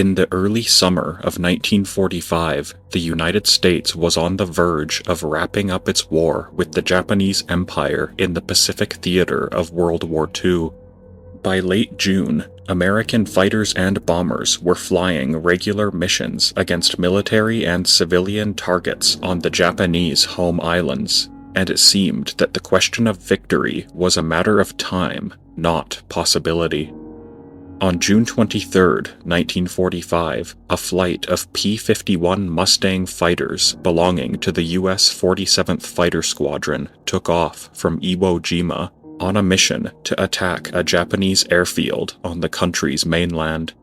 In the early summer of 1945, the United States was on the verge of wrapping up its war with the Japanese Empire in the Pacific theater of World War II. By late June, American fighters and bombers were flying regular missions against military and civilian targets on the Japanese home islands, and it seemed that the question of victory was a matter of time, not possibility. On June 23, 1945, a flight of P-51 Mustang fighters belonging to the U.S. 47th Fighter Squadron took off from Iwo Jima on a mission to attack a Japanese airfield on the country's mainland.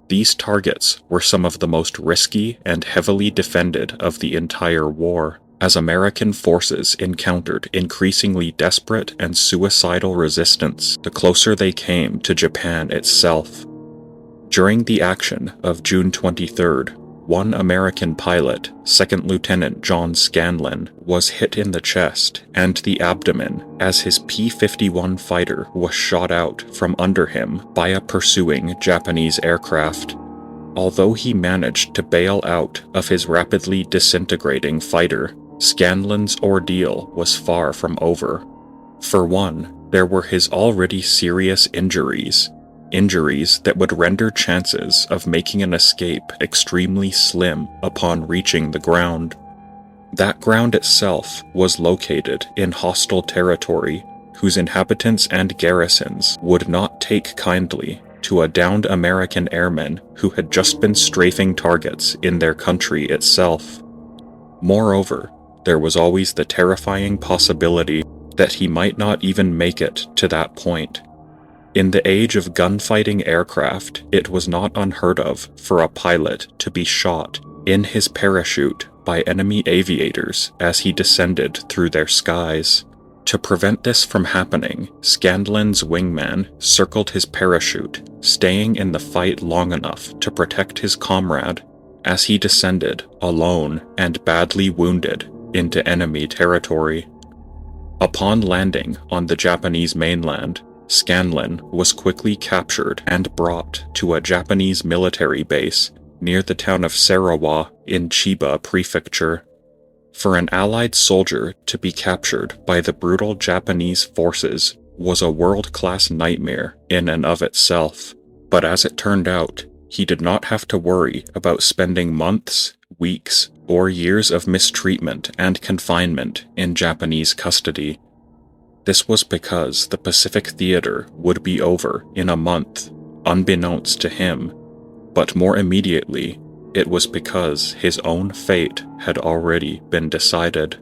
These targets were some of the most risky and heavily defended of the entire war, as American forces encountered increasingly desperate and suicidal resistance the closer they came to Japan itself. During the action of June 23rd, one American pilot, Second Lieutenant John Scanlan, was hit in the chest and the abdomen as his P-51 fighter was shot out from under him by a pursuing Japanese aircraft. Although he managed to bail out of his rapidly disintegrating fighter, Scanlan's ordeal was far from over. For one, there were his already serious injuries that would render chances of making an escape extremely slim upon reaching the ground. That ground itself was located in hostile territory, whose inhabitants and garrisons would not take kindly to a downed American airman who had just been strafing targets in their country itself. Moreover, there was always the terrifying possibility that he might not even make it to that point. In the age of gunfighting aircraft, it was not unheard of for a pilot to be shot in his parachute by enemy aviators as he descended through their skies. To prevent this from happening, Scanlan's wingman circled his parachute, staying in the fight long enough to protect his comrade as he descended, alone and badly wounded, into enemy territory. Upon landing on the Japanese mainland, Scanlan was quickly captured and brought to a Japanese military base near the town of Sarawa in Chiba Prefecture. For an Allied soldier to be captured by the brutal Japanese forces was a world-class nightmare in and of itself, but as it turned out, he did not have to worry about spending months, weeks, or years of mistreatment and confinement in Japanese custody. This was because the Pacific Theater would be over in a month, unbeknownst to him, but more immediately, it was because his own fate had already been decided.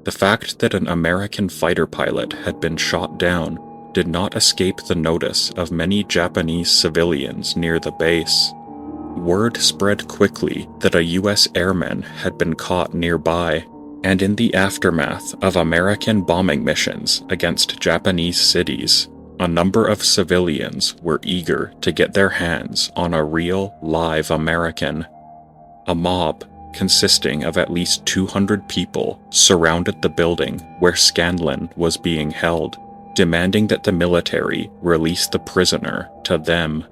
The fact that an American fighter pilot had been shot down did not escape the notice of many Japanese civilians near the base. Word spread quickly that a U.S. airman had been caught nearby, and in the aftermath of American bombing missions against Japanese cities, a number of civilians were eager to get their hands on a real, live American. A mob, consisting of at least 200 people, surrounded the building where Scanlan was being held, demanding that the military release the prisoner to them.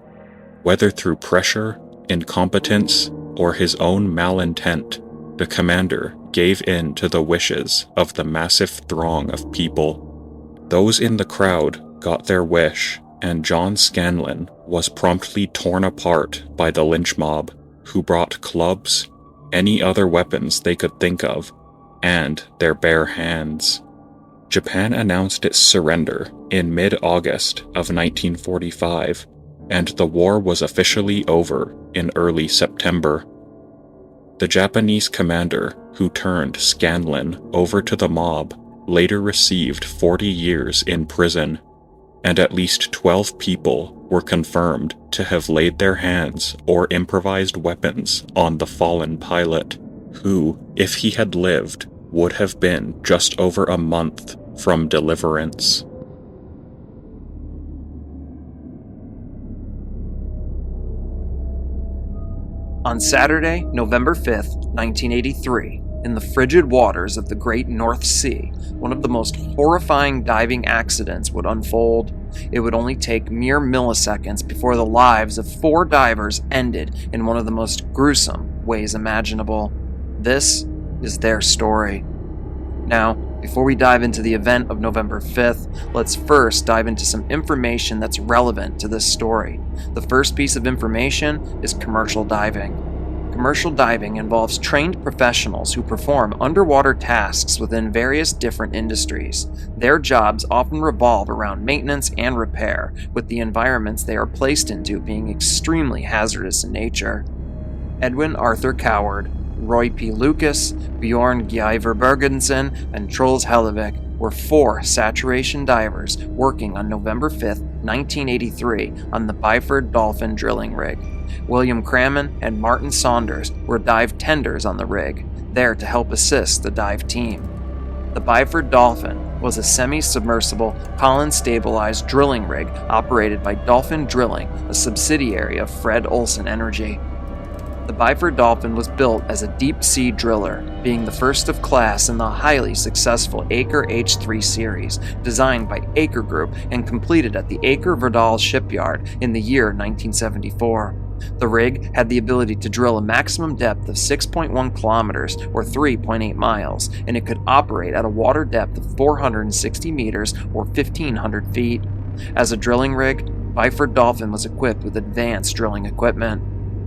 Whether through pressure, incompetence, or his own malintent, the commander gave in to the wishes of the massive throng of people. Those in the crowd got their wish, and John Scanlan was promptly torn apart by the lynch mob, who brought clubs, any other weapons they could think of, and their bare hands. Japan announced its surrender in mid-August of 1945, and the war was officially over in early September. The Japanese commander who turned Scanlan over to the mob later received 40 years in prison, and at least 12 people were confirmed to have laid their hands or improvised weapons on the fallen pilot, who, if he had lived, would have been just over a month from deliverance. On Saturday, November 5th, 1983, in the frigid waters of the Great North Sea, one of the most horrifying diving accidents would unfold It would only take mere milliseconds before the lives of 4 divers ended in one of the most gruesome ways imaginable. This is their story. Now, before we dive into the event of November 5th, let's first dive into some information that's relevant to this story. The first piece of information is commercial diving. Commercial diving involves trained professionals who perform underwater tasks within various different industries. Their jobs often revolve around maintenance and repair, with the environments they are placed into being extremely hazardous in nature. Edwin Arthur Coward, Roy P. Lucas, Bjorn Gjeiver-Bergensen, and Troels Hellevik were 4 saturation divers working on November 5, 1983 on the Byford Dolphin drilling rig. William Cramen and Martin Saunders were dive tenders on the rig, there to help assist the dive team. The Byford Dolphin was a semi-submersible, column-stabilized drilling rig operated by Dolphin Drilling, a subsidiary of Fred Olsen Energy. The Byford Dolphin was built as a deep-sea driller, being the first of class in the highly successful Aker H3 series, designed by Aker Group and completed at the Aker Verdal shipyard in the year 1974. The rig had the ability to drill a maximum depth of 6.1 kilometers or 3.8 miles, and it could operate at a water depth of 460 meters or 1,500 feet. As a drilling rig, Byford Dolphin was equipped with advanced drilling equipment.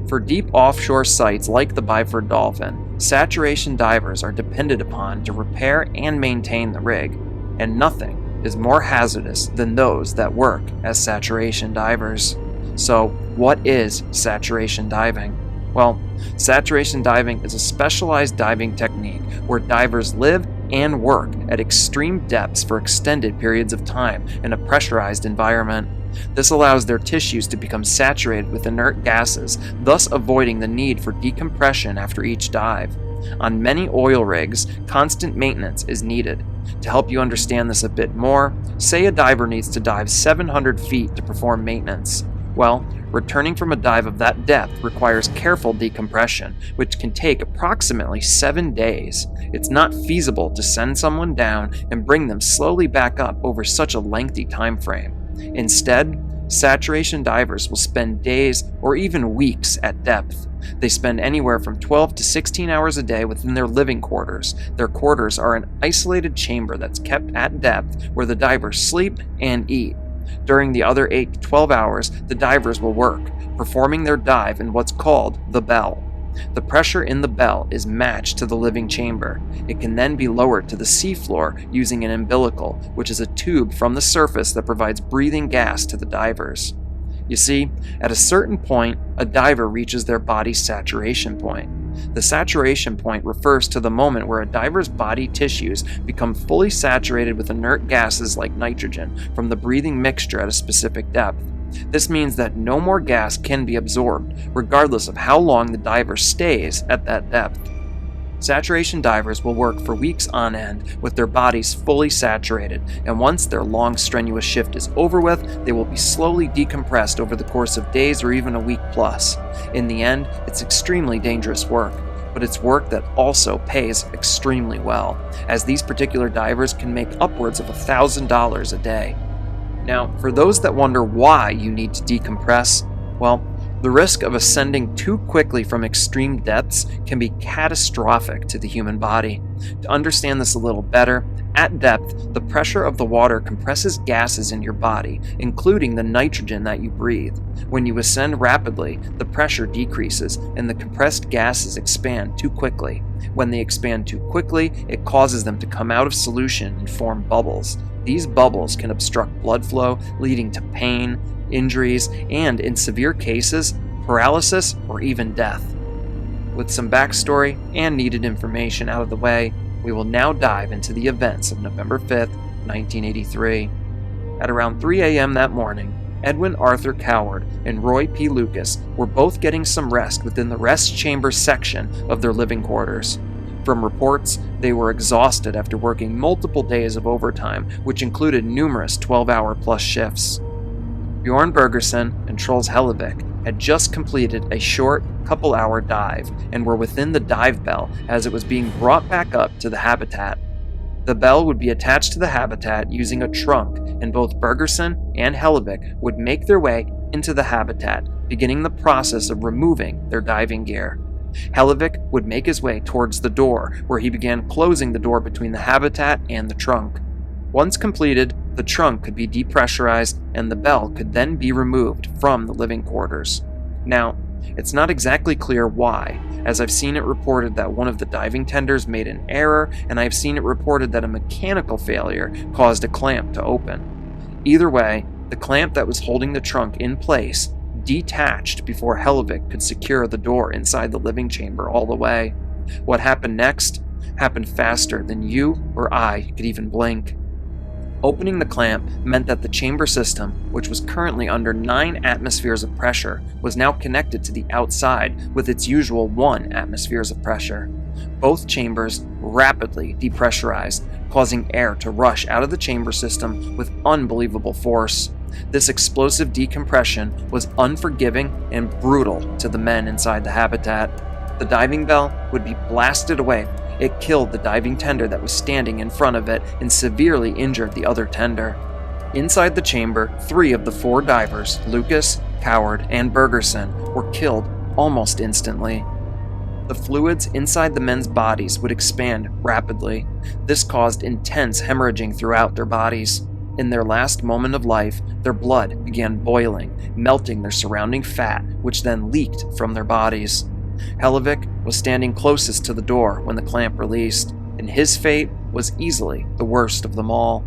For deep offshore sites like the Byford Dolphin, saturation divers are depended upon to repair and maintain the rig, and nothing is more hazardous than those that work as saturation divers. So, what is saturation diving? Well, saturation diving is a specialized diving technique where divers live and work at extreme depths for extended periods of time in a pressurized environment. This allows their tissues to become saturated with inert gases, thus avoiding the need for decompression after each dive. On many oil rigs, constant maintenance is needed. To help you understand this a bit more, say a diver needs to dive 700 feet to perform maintenance. Well, returning from a dive of that depth requires careful decompression, which can take approximately 7 days. It's not feasible to send someone down and bring them slowly back up over such a lengthy time frame. Instead, saturation divers will spend days or even weeks at depth. They spend anywhere from 12 to 16 hours a day within their living quarters. Their quarters are an isolated chamber that's kept at depth where the divers sleep and eat. During the other 8 to 12 hours, the divers will work, performing their dive in what's called the bell. The pressure in the bell is matched to the living chamber. It can then be lowered to the seafloor using an umbilical, which is a tube from the surface that provides breathing gas to the divers. You see, at a certain point, a diver reaches their body's saturation point. The saturation point refers to the moment where a diver's body tissues become fully saturated with inert gases like nitrogen from the breathing mixture at a specific depth. This means that no more gas can be absorbed, regardless of how long the diver stays at that depth. Saturation divers will work for weeks on end with their bodies fully saturated, and once their long strenuous shift is over with, they will be slowly decompressed over the course of days or even a week plus. In the end, it's extremely dangerous work, but it's work that also pays extremely well, as these particular divers can make upwards of $1,000 a day. Now, for those that wonder why you need to decompress, well, the risk of ascending too quickly from extreme depths can be catastrophic to the human body. To understand this a little better, at depth, the pressure of the water compresses gases in your body, including the nitrogen that you breathe. When you ascend rapidly, the pressure decreases and the compressed gases expand too quickly. When they expand too quickly, it causes them to come out of solution and form bubbles. These bubbles can obstruct blood flow, leading to pain, injuries, and, in severe cases, paralysis or even death. With some backstory and needed information out of the way, we will now dive into the events of November 5th, 1983. At around 3 a.m. that morning, Edwin Arthur Coward and Roy P. Lucas were both getting some rest within the rest chamber section of their living quarters. From reports, they were exhausted after working multiple days of overtime, which included numerous 12-hour-plus shifts. Bjorn Bergersen and Troels Hellevik had just completed a short, couple-hour dive and were within the dive bell as it was being brought back up to the habitat. The bell would be attached to the habitat using a trunk, and both Bergerson and Hellebuck would make their way into the habitat, beginning the process of removing their diving gear. Hellebuck would make his way towards the door, where he began closing the door between the habitat and the trunk. Once completed, the trunk could be depressurized and the bell could then be removed from the living quarters. Now, it's not exactly clear why, as I've seen it reported that one of the diving tenders made an error, and I've seen it reported that a mechanical failure caused a clamp to open. Either way, the clamp that was holding the trunk in place detached before Hellebuck could secure the door inside the living chamber all the way. What happened next happened faster than you or I could even blink. Opening the clamp meant that the chamber system, which was currently under 9 atmospheres of pressure, was now connected to the outside with its usual 1 atmospheres of pressure. Both chambers rapidly depressurized, causing air to rush out of the chamber system with unbelievable force. This explosive decompression was unforgiving and brutal to the men inside the habitat. The diving bell would be blasted away. It killed the diving tender that was standing in front of it and severely injured the other tender. Inside the chamber, 3 of the 4 divers, Lucas, Coward, and Bergerson, were killed almost instantly. The fluids inside the men's bodies would expand rapidly. This caused intense hemorrhaging throughout their bodies. In their last moment of life, their blood began boiling, melting their surrounding fat, which then leaked from their bodies. Hellebuck was standing closest to the door when the clamp released, and his fate was easily the worst of them all.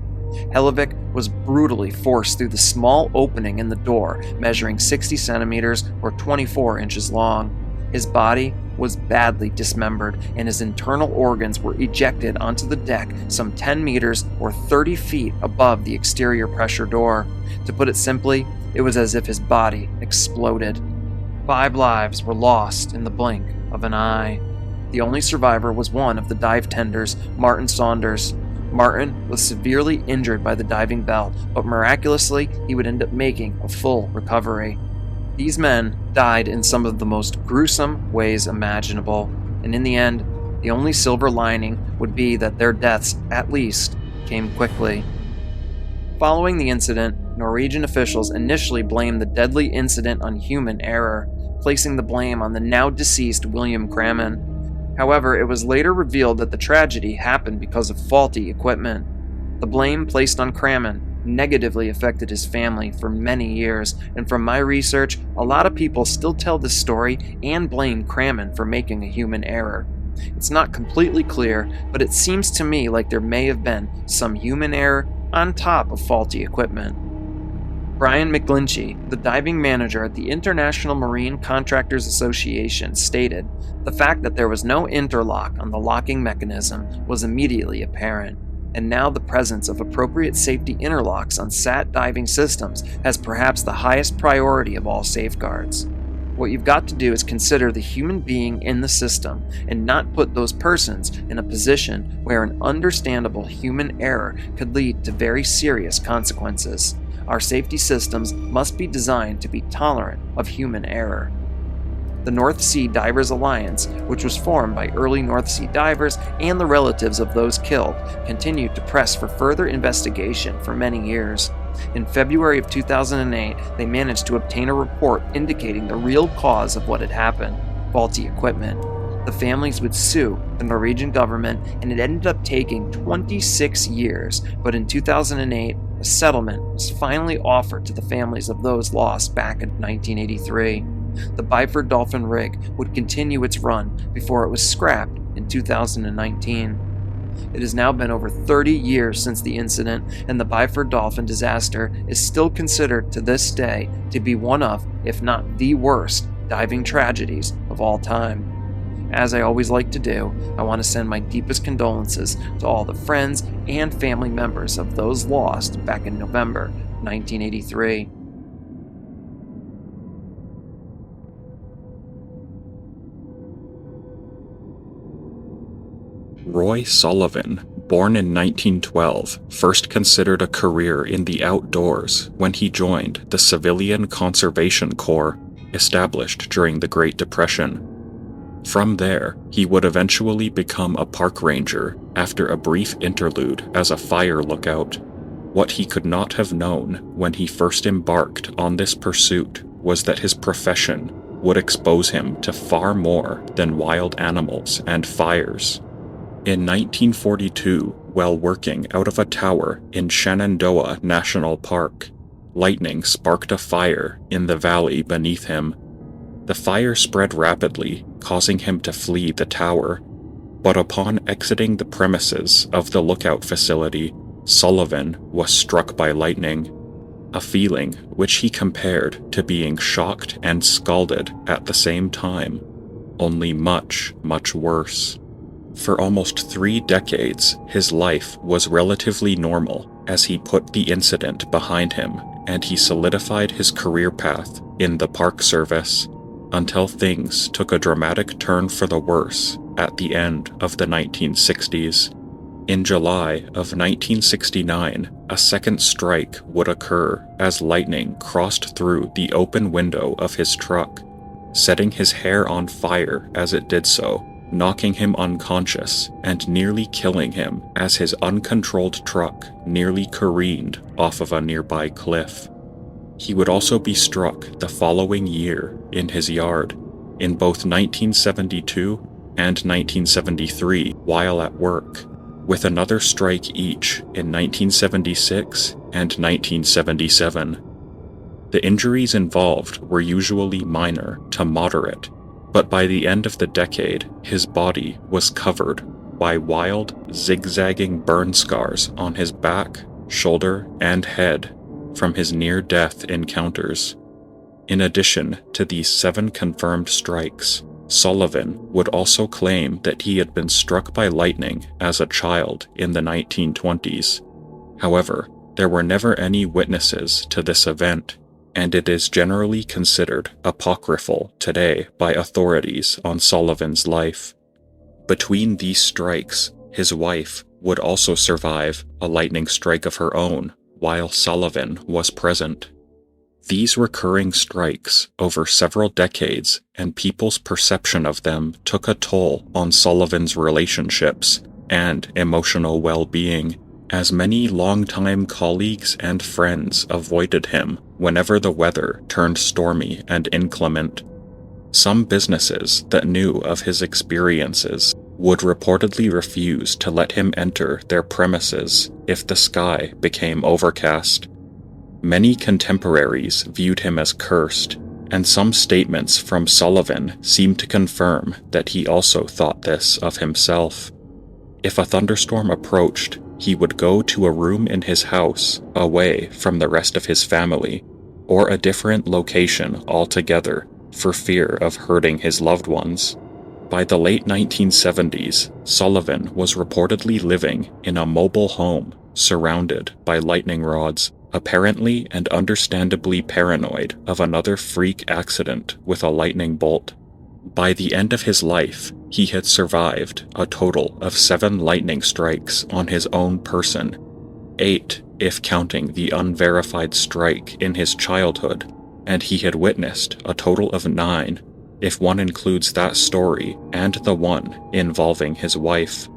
Hellebuck was brutally forced through the small opening in the door, measuring 60 centimeters or 24 inches long. His body was badly dismembered, and his internal organs were ejected onto the deck some 10 meters or 30 feet above the exterior pressure door. To put it simply, it was as if his body exploded. 5 lives were lost in the blink of an eye. The only survivor was one of the dive tenders, Martin Saunders. Martin was severely injured by the diving bell, but miraculously, he would end up making a full recovery. These men died in some of the most gruesome ways imaginable, and in the end, the only silver lining would be that their deaths, at least, came quickly. Following the incident, Norwegian officials initially blamed the deadly incident on human error, placing the blame on the now deceased William Cramen. However, it was later revealed that the tragedy happened because of faulty equipment. The blame placed on Cramen negatively affected his family for many years, and from my research, a lot of people still tell this story and blame Cramen for making a human error. It's not completely clear, but it seems to me like there may have been some human error on top of faulty equipment. Brian McGlinchey, the diving manager at the International Marine Contractors Association, stated, "The fact that there was no interlock on the locking mechanism was immediately apparent, and now the presence of appropriate safety interlocks on SAT diving systems has perhaps the highest priority of all safeguards. What you've got to do is consider the human being in the system and not put those persons in a position where an understandable human error could lead to very serious consequences. Our safety systems must be designed to be tolerant of human error." The North Sea Divers Alliance, which was formed by early North Sea divers and the relatives of those killed, continued to press for further investigation for many years. In February of 2008, they managed to obtain a report indicating the real cause of what had happened: faulty equipment. The families would sue the Norwegian government, and it ended up taking 26 years, but in 2008, a settlement was finally offered to the families of those lost back in 1983. The Byford Dolphin rig would continue its run before it was scrapped in 2019. It has now been over 30 years since the incident, and the Byford Dolphin disaster is still considered to this day to be one of, if not the worst, diving tragedies of all time. As I always like to do, I want to send my deepest condolences to all the friends and family members of those lost back in November 1983. Roy Sullivan, born in 1912, first considered a career in the outdoors when he joined the Civilian Conservation Corps, established during the Great Depression. From there, he would eventually become a park ranger after a brief interlude as a fire lookout. What he could not have known when he first embarked on this pursuit was that his profession would expose him to far more than wild animals and fires. In 1942, while working out of a tower in Shenandoah National Park, lightning sparked a fire in the valley beneath him. The fire spread rapidly, causing him to flee the tower. But upon exiting the premises of the lookout facility, Sullivan was struck by lightning, a feeling which he compared to being shocked and scalded at the same time, only much, much worse. For almost 3 decades, his life was relatively normal as he put the incident behind him and he solidified his career path in the Park Service, until things took a dramatic turn for the worse at the end of the 1960s. In July of 1969, a second strike would occur as lightning crossed through the open window of his truck, setting his hair on fire as it did so, knocking him unconscious and nearly killing him as his uncontrolled truck nearly careened off of a nearby cliff. He would also be struck the following year in his yard, in both 1972 and 1973 while at work, with another strike each in 1976 and 1977. The injuries involved were usually minor to moderate, but by the end of the decade, his body was covered by wild, zigzagging burn scars on his back, shoulder, and head from his near-death encounters. In addition to these 7 confirmed strikes, Sullivan would also claim that he had been struck by lightning as a child in the 1920s. However, there were never any witnesses to this event, and it is generally considered apocryphal today by authorities on Sullivan's life. Between these strikes, his wife would also survive a lightning strike of her own while Sullivan was present. These recurring strikes over several decades and people's perception of them took a toll on Sullivan's relationships and emotional well-being, as many longtime colleagues and friends avoided him whenever the weather turned stormy and inclement. Some businesses that knew of his experiences would reportedly refuse to let him enter their premises if the sky became overcast. Many contemporaries viewed him as cursed, and some statements from Sullivan seem to confirm that he also thought this of himself. If a thunderstorm approached, he would go to a room in his house away from the rest of his family, or a different location altogether for fear of hurting his loved ones. By the late 1970s, Sullivan was reportedly living in a mobile home surrounded by lightning rods, apparently and understandably paranoid of another freak accident with a lightning bolt. By the end of his life, he had survived a total of 7 lightning strikes on his own person, 8 if counting the unverified strike in his childhood, and he had witnessed a total of 9 if one includes that story and the one involving his wife.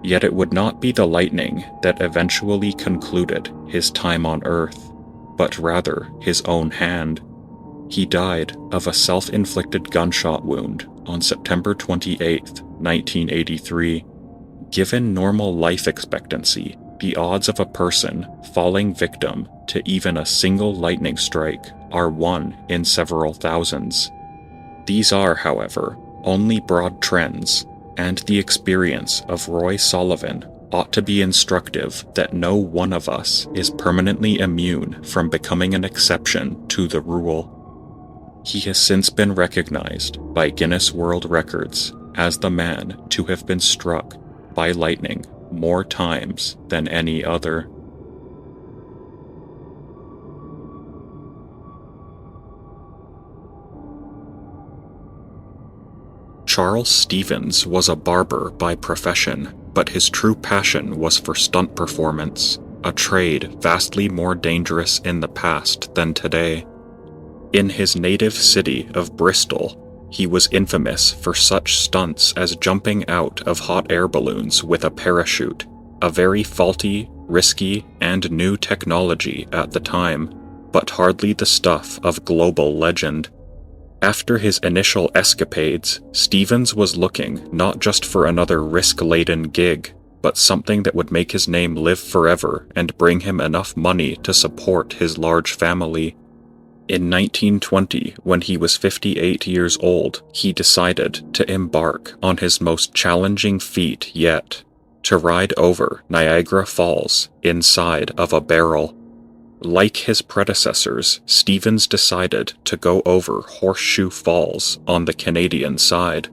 Yet it would not be the lightning that eventually concluded his time on Earth, but rather his own hand. He died of a self-inflicted gunshot wound on September 28, 1983. Given normal life expectancy, the odds of a person falling victim to even a single lightning strike are 1 in several thousands. These are, however, only broad trends, and the experience of Roy Sullivan ought to be instructive that no one of us is permanently immune from becoming an exception to the rule. He has since been recognized by Guinness World Records as the man to have been struck by lightning more times than any other. Charles Stevens was a barber by profession, but his true passion was for stunt performance, a trade vastly more dangerous in the past than today. In his native city of Bristol, he was infamous for such stunts as jumping out of hot air balloons with a parachute, a very faulty, risky, and new technology at the time, but hardly the stuff of global legend. After his initial escapades, Stevens was looking not just for another risk-laden gig, but something that would make his name live forever and bring him enough money to support his large family. In 1920, when he was 58 years old, he decided to embark on his most challenging feat yet, to ride over Niagara Falls inside of a barrel. Like his predecessors, Stevens decided to go over Horseshoe Falls on the Canadian side.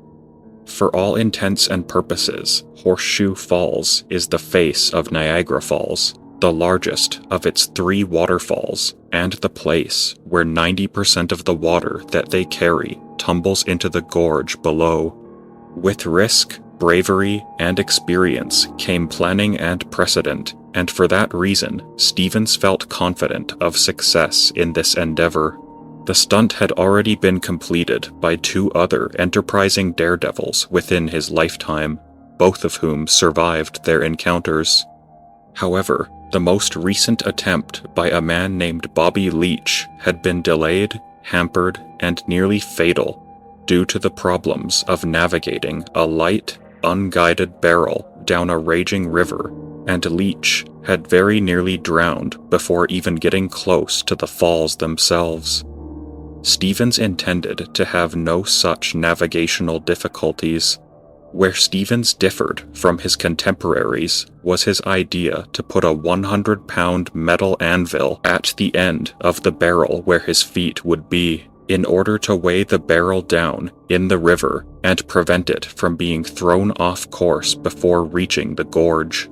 For all intents and purposes, Horseshoe Falls is the face of Niagara Falls, the largest of its 3 waterfalls, and the place where 90% of the water that they carry tumbles into the gorge below. With risk, bravery, and experience came planning and precedent, and for that reason, Stevens felt confident of success in this endeavor. The stunt had already been completed by 2 other enterprising daredevils within his lifetime, both of whom survived their encounters. However, the most recent attempt by a man named Bobby Leach had been delayed, hampered, and nearly fatal due to the problems of navigating a light, unguided barrel down a raging river, and Leach had very nearly drowned before even getting close to the falls themselves. Stevens intended to have no such navigational difficulties. Where Stevens differed from his contemporaries was his idea to put a 100-pound metal anvil at the end of the barrel where his feet would be, in order to weigh the barrel down in the river and prevent it from being thrown off course before reaching the gorge.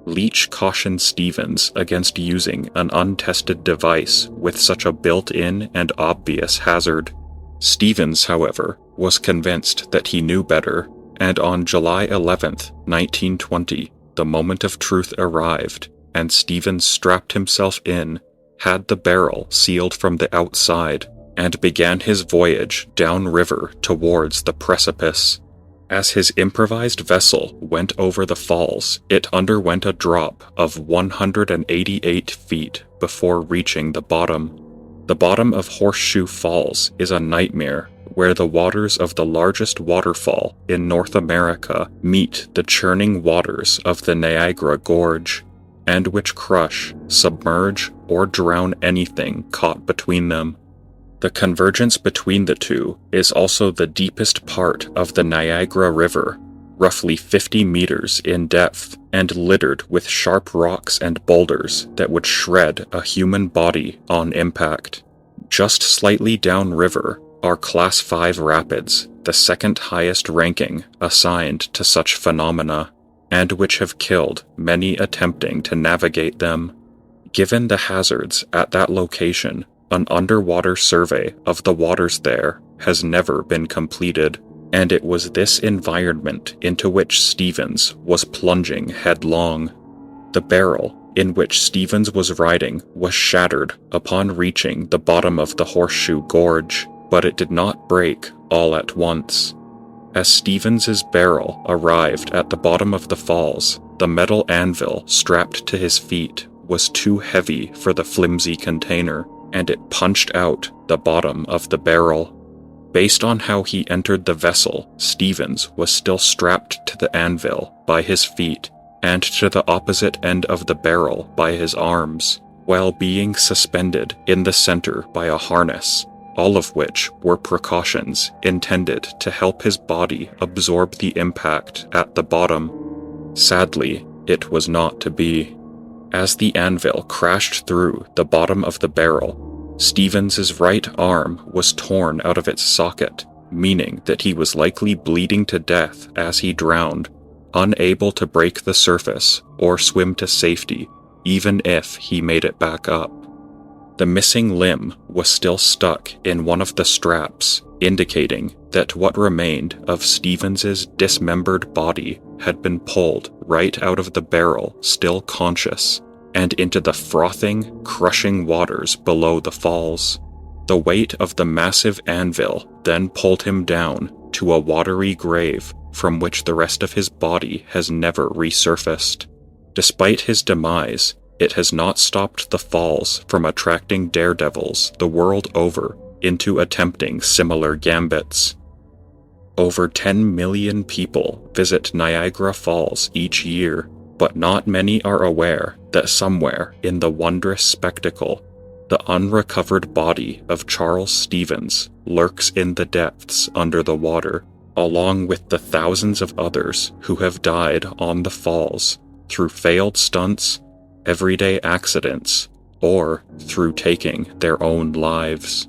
Leach cautioned Stevens against using an untested device with such a built-in and obvious hazard. Stevens, however, was convinced that he knew better, and on July 11th, 1920, the moment of truth arrived, and Stevens strapped himself in, had the barrel sealed from the outside, and began his voyage downriver towards the precipice. As his improvised vessel went over the falls, it underwent a drop of 188 feet before reaching the bottom. The bottom of Horseshoe Falls is a nightmare where the waters of the largest waterfall in North America meet the churning waters of the Niagara Gorge, and which crush, submerge, or drown anything caught between them. The convergence between the two is also the deepest part of the Niagara River, roughly 50 meters in depth and littered with sharp rocks and boulders that would shred a human body on impact. Just slightly downriver are Class 5 rapids, the second highest ranking assigned to such phenomena, and which have killed many attempting to navigate them. Given the hazards at that location, an underwater survey of the waters there has never been completed, and it was this environment into which Stevens was plunging headlong. The barrel in which Stevens was riding was shattered upon reaching the bottom of the Horseshoe Gorge, but it did not break all at once. As Stevens's barrel arrived at the bottom of the falls, the metal anvil strapped to his feet was too heavy for the flimsy container, and it punched out the bottom of the barrel. Based on how he entered the vessel, Stevens was still strapped to the anvil by his feet and to the opposite end of the barrel by his arms, while being suspended in the center by a harness, all of which were precautions intended to help his body absorb the impact at the bottom. Sadly, it was not to be. As the anvil crashed through the bottom of the barrel, Stevens's right arm was torn out of its socket, meaning that he was likely bleeding to death as he drowned, unable to break the surface or swim to safety, even if he made it back up. The missing limb was still stuck in one of the straps, indicating that what remained of Stevens's dismembered body had been pulled right out of the barrel still conscious, and into the frothing, crushing waters below the falls. The weight of the massive anvil then pulled him down to a watery grave from which the rest of his body has never resurfaced. Despite his demise, it has not stopped the falls from attracting daredevils the world over into attempting similar gambits. Over 10 million people visit Niagara Falls each year, but not many are aware that somewhere in the wondrous spectacle, the unrecovered body of Charles Stevens lurks in the depths under the water, along with the thousands of others who have died on the falls through failed stunts, everyday accidents, or through taking their own lives.